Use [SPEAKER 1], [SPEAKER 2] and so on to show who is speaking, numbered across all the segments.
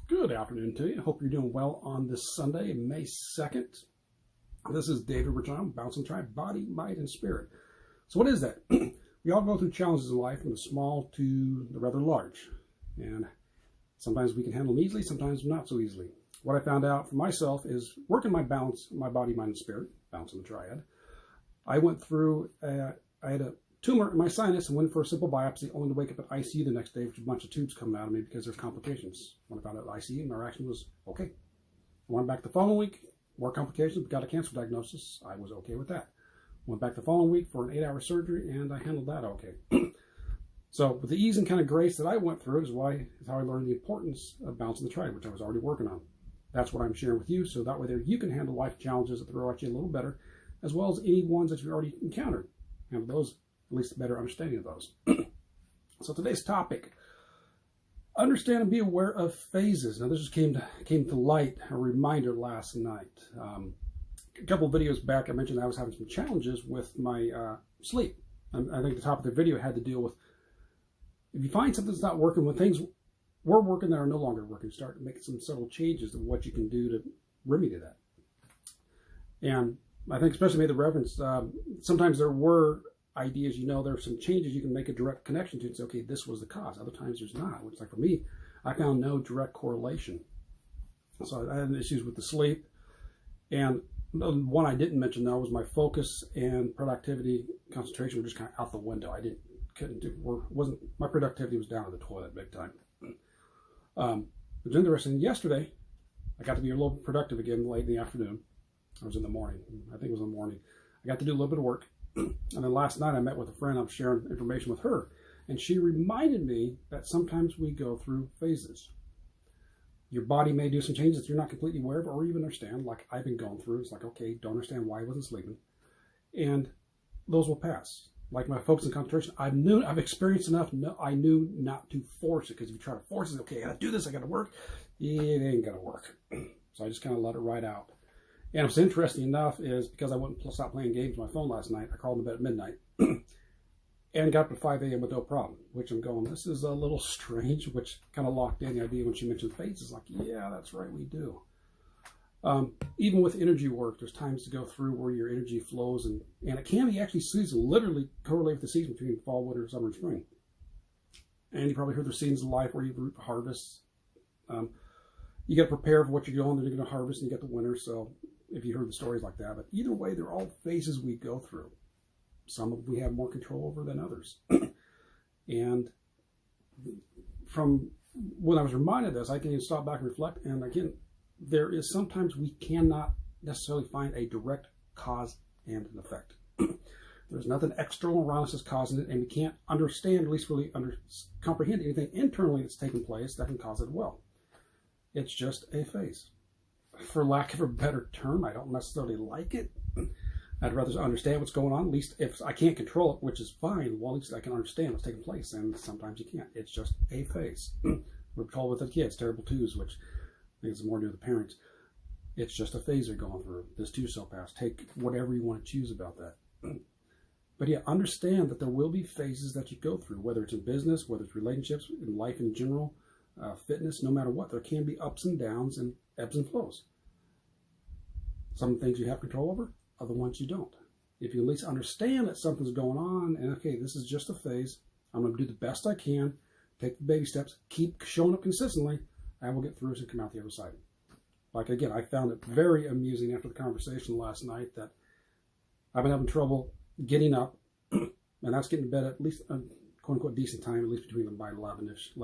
[SPEAKER 1] Good afternoon to you. Hope you're doing well on this Sunday, May 2nd. This is David Richon, Bounce and Tribe, Body, Mind, and Spirit. So what is that? We all go through challenges in life from the small to the rather large. And sometimes we can handle them easily, sometimes not so easily. What I found out for myself is working my balance, my body, mind, and spirit, balance in the triad. I went through, I had a tumor in my sinus and went for a simple biopsy, only to wake up at ICU the next day with a bunch of tubes coming out of me because there's complications. When I found out at ICU, my reaction was okay. I went back the following week, more complications, got a cancer diagnosis. I was okay with that. Went back the following week for an 8-hour surgery, and I handled that okay. So with the ease and kind of grace that I went through is how I learned the importance of balancing the triad, which I was already working on. That's what I'm sharing with you, so that way there you can handle life challenges that throw at you a little better, as well as any ones that you've already encountered. Handle those, at least a better understanding of those. So today's topic, understand and be aware of phases. Now this just came to light, a reminder last night. A couple of videos back I mentioned I was having some challenges with my sleep. I think the top of the video had to deal with, if you find something's not working, when things were working that are no longer working, start making some subtle changes of what you can do to remedy that. And I think especially made the reference, sometimes there were ideas, there are some changes you can make a direct connection to and say, okay, this was the cause. Other times there's not, which like for me, I found no direct correlation. So I had issues with the sleep. And the one I didn't mention though was my focus and productivity, concentration were just kind of out the window. My productivity was down to the toilet big time. It was interesting. Yesterday, I got to be a little productive again late in the afternoon. I was in the morning. I think it was in the morning. I got to do a little bit of work. And then last night I met with a friend. I'm sharing information with her. And she reminded me that sometimes we go through phases. Your body may do some changes that you're not completely aware of or even understand, like I've been going through. It's like, okay, don't understand why I wasn't sleeping. And those will pass. Like my focus and concentration, I've experienced enough. No, I knew not to force it, because if you try to force it, okay, I got to do this, I got to work. It ain't going to work. So I just kind of let it ride out. And what's interesting enough is because I wouldn't stop playing games on my phone last night, I called in bed at midnight and got up at 5 a.m. with no problem, which I'm going, this is a little strange, which kind of locked in the idea when she mentioned phases. Like, yeah, that's right, we do. Even with energy work, there's times to go through where your energy flows, and it can be actually season, literally correlate with the season between fall, winter, summer, and spring. And you probably heard the seasons of life where you root harvest. You got to prepare for what you're going, then you're going to harvest, and you get the winter. So if you heard the stories like that, but either way, they're all phases we go through. Some we have more control over than others. And from when I was reminded of this, I can even stop back and reflect. And again, there is sometimes we cannot necessarily find a direct cause and an effect. There's nothing external around us that's causing it, and we can't understand, at least really comprehend anything internally that's taking place that can cause it well. It's just a phase. For lack of a better term, I don't necessarily like it. I'd rather understand what's going on. At least if I can't control it, which is fine, well, at least I can understand what's taking place. And sometimes you can't. It's just a phase. We're told with the kids, terrible twos, which I think it's more to do with the parents. It's just a phase they're going through. This too shall pass. Take whatever you want to choose about that. But yeah, understand that there will be phases that you go through, whether it's in business, whether it's relationships, in life in general, fitness, no matter what. There can be ups and downs and ebbs and flows. Some things you have control over, other ones you don't. If you at least understand that something's going on, and okay, this is just a phase, I'm going to do the best I can, take the baby steps, keep showing up consistently, I will get through this and come out the other side. Like again, I found it very amusing after the conversation last night that I've been having trouble getting up, and that's getting to bed at least a quote-unquote decent time, at least between by 11-ish.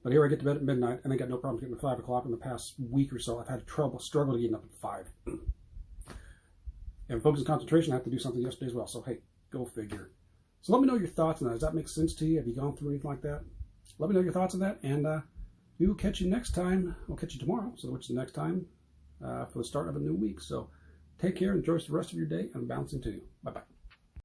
[SPEAKER 1] But here I get to bed at midnight, and I got no problem getting to 5 o'clock. In the past week or so, I've had struggle getting up at 5. And focus and concentration, I have to do something yesterday as well. So, hey, go figure. So let me know your thoughts on that. Does that make sense to you? Have you gone through anything like that? Let me know your thoughts on that, and we will catch you next time. We'll catch you tomorrow, so which is the next time for the start of a new week. So take care, enjoy the rest of your day, and bouncing to you. Bye-bye.